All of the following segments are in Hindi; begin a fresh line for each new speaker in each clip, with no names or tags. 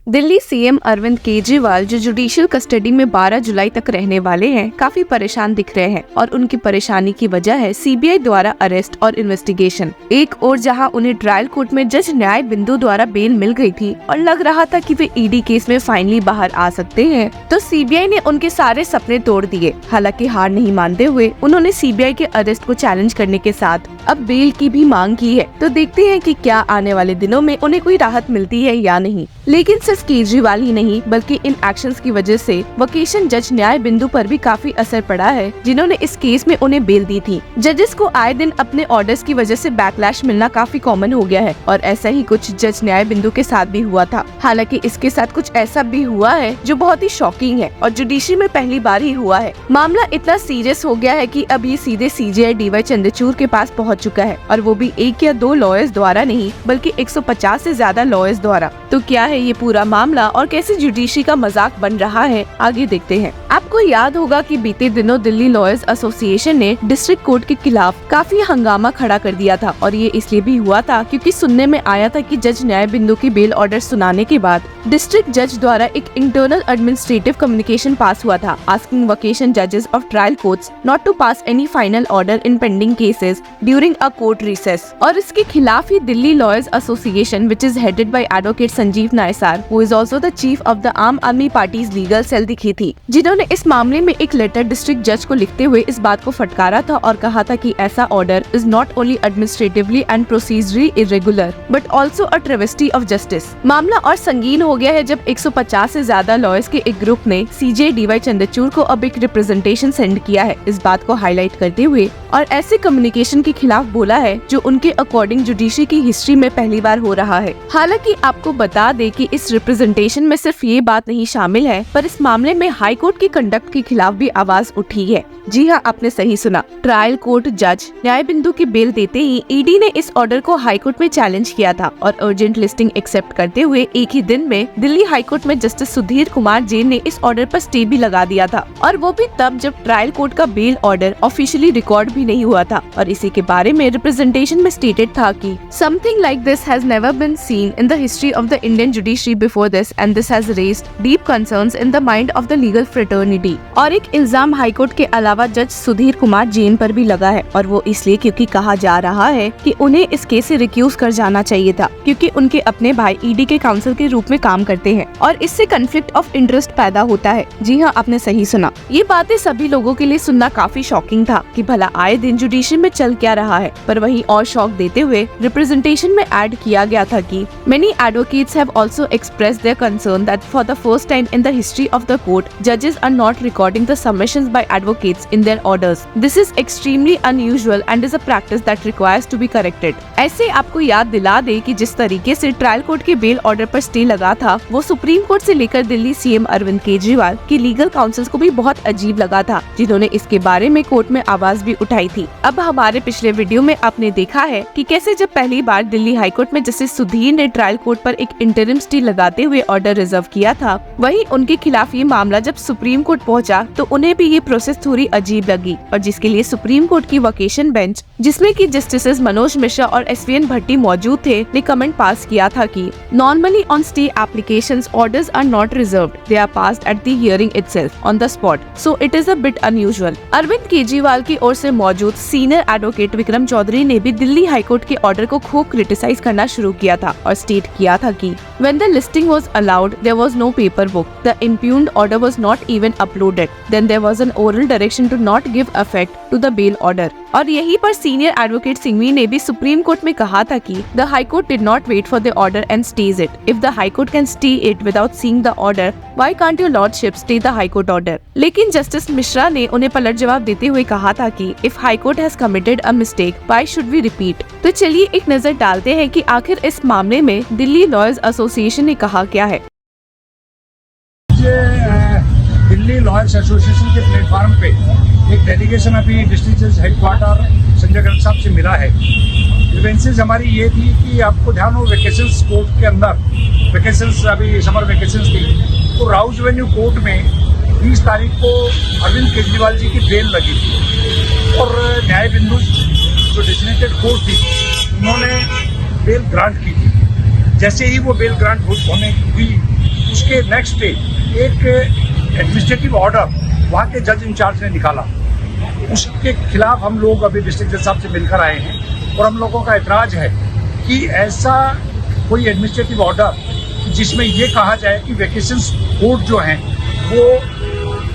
दिल्ली सीएम अरविंद केजरीवाल जो जुडिशियल कस्टडी में 12 जुलाई तक रहने वाले हैं, काफी परेशान दिख रहे हैं और उनकी परेशानी की वजह है सीबीआई द्वारा अरेस्ट और इन्वेस्टिगेशन। एक और जहां उन्हें ट्रायल कोर्ट में जज न्याय बिंदु द्वारा बेल मिल गई थी और लग रहा था कि वे ईडी केस में फाइनली बाहर आ सकते हैं, तो सीबीआई ने उनके सारे सपने तोड़ दिए। हालांकि हार नहीं मानते हुए उन्होंने सीबीआई के अरेस्ट को चैलेंज करने के साथ अब बेल की भी मांग की है। तो देखते हैं कि क्या आने वाले दिनों में उन्हें कोई राहत मिलती है या नहीं। लेकिन सिर्फ केजरीवाल ही नहीं बल्कि इन एक्शंस की वजह से वोकेशन जज न्याय बिंदु पर भी काफी असर पड़ा है, जिन्होंने इस केस में उन्हें बेल दी थी। जजेस को आए दिन अपने ऑर्डर्स की वजह से बैकलैश मिलना काफी कॉमन हो गया है और ऐसा ही कुछ जज न्याय बिंदु के साथ भी हुआ था। हालांकि इसके साथ कुछ ऐसा भी हुआ है जो बहुत ही शॉकिंग है और जुडिशरी में पहली बार ही हुआ है। मामला इतना सीरियस हो गया है कि अब ये सीधे सीजेआई डीवाई चंद्रचूड़ के पास पहुंच चुका है और वो भी एक या दो लॉयर्स द्वारा नहीं बल्कि 150 से ज्यादा लॉयर्स द्वारा। तो क्या है ये पूरा मामला और कैसे जुडिशरी का मजाक बन रहा है, आगे देखते हैं। आपको याद होगा कि बीते दिनों दिल्ली लॉयर्स एसोसिएशन ने डिस्ट्रिक्ट कोर्ट के खिलाफ काफी हंगामा खड़ा कर दिया था और ये इसलिए भी हुआ था क्योंकि सुनने में आया था कि जज न्याय बिंदु के बेल ऑर्डर सुनाने के बाद डिस्ट्रिक्ट जज द्वारा एक इंटरनल एडमिनिस्ट्रेटिव कम्युनिकेशन पास हुआ था आस्किंग वोकेशन जजेस of trial courts not to pass any final order in pending cases during a court recess. और इसके खिलाफ ही Delhi lawyers association which is headed by advocate Sanjeev Nasiar who is also the chief of the Aam Aadmi parties legal cell दिखी थी, जिन्होंने इस मामले में एक लेटर डिस्ट्रिक्ट जज को लिखते हुए इस बात को फटकारा था और कहा था कि ऐसा order is not only administratively and procedurally irregular but also a travesty of justice. मामला और संगीन हो गया है जब 150 से ज्यादा लॉयर्स के एक ग्रुप ने सीजेआई डीवाई चंद्रचूड़ को अब एक रिप्रेजेंटेशन सेंड किया है, इस बात को हाईलाइट करते हुए और ऐसे कम्युनिकेशन के खिलाफ बोला है जो उनके अकॉर्डिंग जुडिशरी की हिस्ट्री में पहली बार हो रहा है। हालांकि आपको बता दे कि इस रिप्रेजेंटेशन में सिर्फ ये बात नहीं शामिल है पर इस मामले में हाई कोर्ट की कंडक्ट के खिलाफ भी आवाज उठी है। जी हाँ, आपने सही सुना। ट्रायल कोर्ट जज न्याय बिंदु की बेल देते ही ईडी ने इस ऑर्डर को हाई कोर्ट में चैलेंज किया था और अर्जेंट लिस्टिंग एक्सेप्ट करते हुए एक ही दिन में दिल्ली हाई कोर्ट में जस्टिस सुधीर कुमार जैन ने इस ऑर्डर पर स्टे भी लगा दिया था और वो भी तब जब ट्रायल कोर्ट का बेल ऑर्डर ऑफिशियली रिकॉर्ड भी नहीं हुआ था। और इसी के बारे में रिप्रेजेंटेशन में स्टेटेड था कि something like this has never been seen in the history of the Indian judiciary before this and this has raised deep concerns in the mind of the legal fraternity. और एक इल्जाम हाईकोर्ट के अलावा जज सुधीर कुमार जैन पर भी लगा है और वो इसलिए क्योंकि कहा जा रहा है कि उन्हें इस केस से रिक्यूज कर जाना चाहिए था क्योंकि उनके अपने भाई ईडी के काउंसिल के रूप में काम करते हैं और इससे कन्फ्लिक्ट ऑफ इंटरेस्ट पैदा होता है। जी हाँ, आपने सही सुना। ये बातें सभी लोगों के लिए सुनना काफी शॉकिंग था कि भला आए दिन जुडिशरी में चल क्या रहा है, पर वहीं और शॉक देते हुए रिप्रेजेंटेशन में ऐड किया गया था कि many advocates have also expressed their concern that for the first time in the history of the court जजेस are not recording the submissions by advocates in their orders. This is extremely unusual and is a practice that requires to be corrected. ऐसे आपको याद दिला दे कि जिस तरीके से ट्रायल कोर्ट के बेल ऑर्डर पर स्टे लगा था वो सुप्रीम कोर्ट से लेकर दिल्ली सीएम अरविंद केजरीवाल की लीगल काउंसिल को भी बहुत अजीब लगा था, जिन्होंने इसके बारे में कोर्ट में आवाज भी उठाई थी। अब हमारे पिछले वीडियो में आपने देखा है कि कैसे जब पहली बार दिल्ली हाईकोर्ट में जस्टिस सुधीर ने ट्रायल कोर्ट पर एक इंटरिम स्टे लगाते हुए ऑर्डर रिजर्व किया था, वहीं उनके खिलाफ ये मामला जब सुप्रीम कोर्ट पहुंचा तो उन्हें भी ये प्रोसेस थोड़ी अजीब लगी और जिसके लिए सुप्रीम कोर्ट की वोकेशन बेंच जिसमें कि जस्टिसेस मनोज मिश्रा और एसवीएन भट्टी मौजूद थे ने कमेंट पास किया था कि normally on stay applications orders are not reserved, they are passed at the hearing itself on the spot, so it is a bit unusual. Arvind Kejriwal की ओर से मौजूद सीनियर एडवोकेट विक्रम चौधरी ने भी दिल्ली हाईकोर्ट के ऑर्डर को खूब क्रिटिसाइज करना शुरू किया था और स्टेट किया था कि when the listing was allowed there was no paper book, the impugned order was not even uploaded, then there was an oral direction to not give effect to the bail order। और यहीं पर सीनियर एडवोकेट सिंघवी ने भी सुप्रीम कोर्ट में कहा था कि the high court did not wait for the order and stayed it. If the high court can stay it without seeing the order, why can't your lordship stay the high court order. लेकिन जस्टिस मिश्रा ने उन्हें पलट जवाब देते हुए कहा था कि if high court has committed a mistake, why should we repeat. तो चलिए एक नजर डालते हैं कि आखिर इस मामले में दिल्ली लॉयर्स एसोसिएशन ने कहा क्या है।
दिल्ली लॉयर्स एसोसिएशन के प्लेटफॉर्म पे एक डेलीगेशन अभी डिस्ट्रिक्ट जज हेडक्वार्टर संजय गर्ग साहब से मिला है। ग्रीवेंसेस हमारी ये थी कि आपको ध्यान हो वेकेशंस कोर्ट के अंदर वेकेशंस अभी समर वेकेशंस थी तो राउज एवेन्यू कोर्ट में 20 तारीख को अरविंद केजरीवाल जी की बेल लगी थी और न्याय बिंदु जो डेजिग्नेटेड कोर्ट थी उन्होंने बेल ग्रांट की थी। जैसे ही वो बेल ग्रांट होने हुई उसके नेक्स्ट डे एक एडमिनिस्ट्रेटिव ऑर्डर वहाँ के जज इंचार्ज ने निकाला। उसके खिलाफ हम लोग अभी डिस्ट्रिक्ट जज साहब से मिलकर आए हैं और हम लोगों का एतराज़ है कि ऐसा कोई एडमिनिस्ट्रेटिव ऑर्डर जिसमें ये कहा जाए कि वैकेशंस कोर्ट जो हैं वो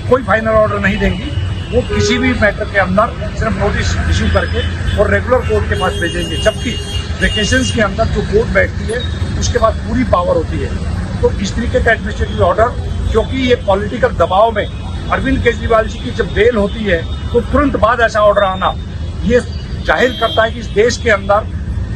कोई फाइनल ऑर्डर नहीं देंगी, वो किसी भी मैटर के अंदर सिर्फ नोटिस इशू करके और रेगुलर कोर्ट के पास भेजेंगे, जबकि वैकेशंस के अंदर जो कोर्ट बैठती है उसके बाद पूरी पावर होती है। तो इस तरीके का एडमिनिस्ट्रेटिव ऑर्डर, क्योंकि ये पॉलिटिकल दबाव में अरविंद केजरीवाल जी की जब बेल होती है तो तुरंत बाद ऐसा ऑर्डर आना ये जाहिर करता है कि इस देश के अंदर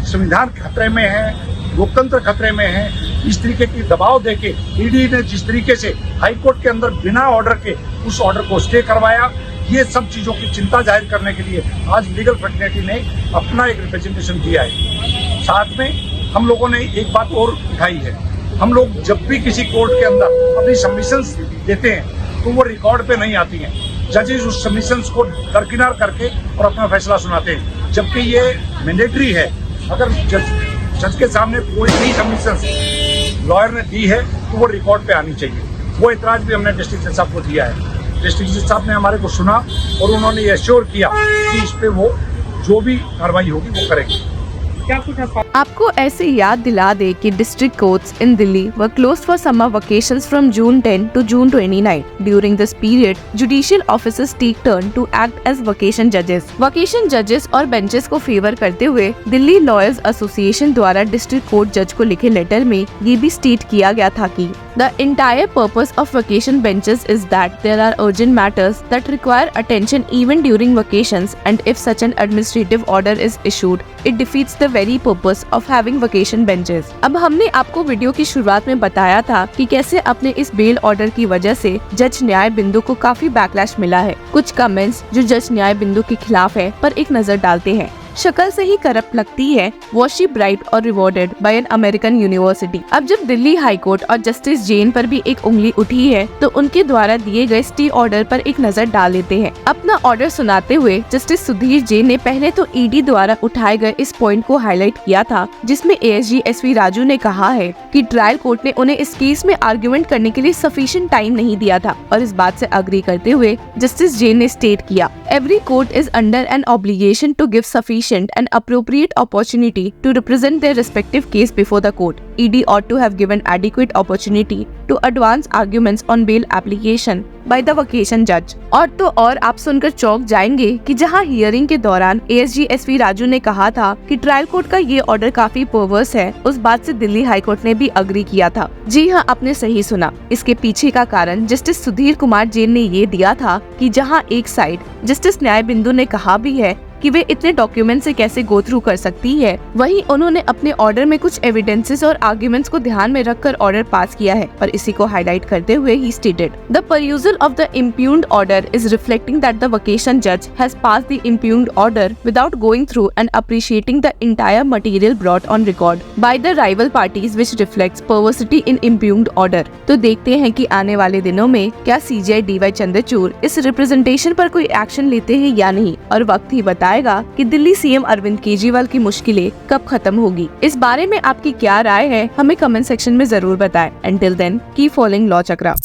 संविधान खतरे में है, लोकतंत्र खतरे में है। इस तरीके की दबाव देके ईडी ने जिस तरीके से हाईकोर्ट के अंदर बिना ऑर्डर के उस ऑर्डर को स्टे करवाया, ये सब चीज़ों की चिंता जाहिर करने के लिए आज लीगल फ्रेटर्निटी ने अपना एक रिप्रेजेंटेशन दिया है। साथ में हम लोगों ने एक बात और उठाई है, हम लोग जब भी किसी कोर्ट के अंदर अपनी सबमिशंस देते हैं तो वो रिकॉर्ड पे नहीं आती हैं। जजेस उस सबमिशंस को दरकिनार करके और अपना फैसला सुनाते हैं, जबकि ये मैंडेटरी है। अगर जज के सामने कोई भी सबमिशंस लॉयर ने दी है तो वो रिकॉर्ड पे आनी चाहिए। वो एतराज भी हमने डिस्ट्रिक्ट जज साहब को दिया है। डिस्ट्रिक्ट जज साहब ने हमारे को सुना और उन्होंने ये एश्योर किया कि इस पे वो जो भी कार्रवाई होगी वो करेंगे। क्या कुछ
आपको ऐसे याद दिला दे कि district courts in Delhi were closed for summer vacations from June 10 to June 29. During this period, judicial officers take turn to act as vacation judges. Vacation judges और बेंचेस को फेवर करते हुए दिल्ली लॉयर्स एसोसिएशन द्वारा डिस्ट्रिक्ट कोर्ट जज को लिखे लेटर में ये भी स्टेट किया गया था कि The entire purpose of vacation benches is that there are urgent matters that require attention even during vacations, and if such an administrative order is issued, it defeats the very purpose of having vacation benches. अब हमने आपको वीडियो की शुरुआत में बताया था कि कैसे अपने इस बेल ऑर्डर की वजह से जज न्याय बिंदु को काफी बैकलैश मिला है। कुछ कमेंट्स जो जज न्याय बिंदु के खिलाफ है पर एक नजर डालते हैं। शक्ल से ही करप्ट लगती है, was she bribed और rewarded by an American university. अब जब दिल्ली हाई कोर्ट और जस्टिस जैन पर भी एक उंगली उठी है तो उनके द्वारा दिए गए स्टे ऑर्डर पर एक नजर डाल लेते हैं। अपना ऑर्डर सुनाते हुए जस्टिस सुधीर जैन ने पहले तो ईडी द्वारा उठाए गए इस पॉइंट को हाईलाइट किया था, जिसमें एएसजी एसवी राजू ने कहा है कि ट्रायल कोर्ट ने उन्हें इस केस में आर्गुमेंट करने के लिए सफिशिएंट टाइम नहीं दिया था, और इस बात से अग्री करते हुए जस्टिस जैन ने स्टेट किया, every court is under an obligation to give sufficient and appropriate opportunity to represent their respective case before the court. ED ought to have given adequate opportunity to advance arguments on bail application by the vacation judge. और तो और आप सुनकर चौंक जाएंगे कि जहां हियरिंग के दौरान एएसजी एसवी राजू ने कहा था कि ट्रायल कोर्ट का ये ऑर्डर काफी परवर्स है, उस बात से दिल्ली हाई कोर्ट ने भी अग्री किया था। जी हाँ, आपने सही सुना। इसके पीछे का कारण जस्टिस सुधीर कुमार जैन ने ये दिया था कि जहाँ एक साइड जस्टिस न्याय बिंदु ने कहा भी है कि वे इतने डॉक्यूमेंट से कैसे गो थ्रू कर सकती है, वहीं उन्होंने अपने ऑर्डर में कुछ एविडेंसेस और आर्ग्यूमेंट्स को ध्यान में रखकर ऑर्डर पास किया है। पर इसी को हाईलाइट करते हुए ही stated, the perusal of the impugned order is reflecting that the vacation judge has passed the impugned order without going through and appreciating the entire material brought on record by the rival parties, which reflects perversity in impugned order. तो देखते हैं कि आने वाले दिनों में क्या सीजीआई डीवाई चंद्रचूड़ इस रिप्रेजेंटेशन पर कोई एक्शन लेते हैं या नहीं, और वक्त ही बताएगा कि दिल्ली सीएम अरविंद केजरीवाल की मुश्किलें कब खत्म होगी। इस बारे में आपकी क्या राय है, हमें कमेंट सेक्शन में जरूर बताएं। Until then, keep following law चक्रा।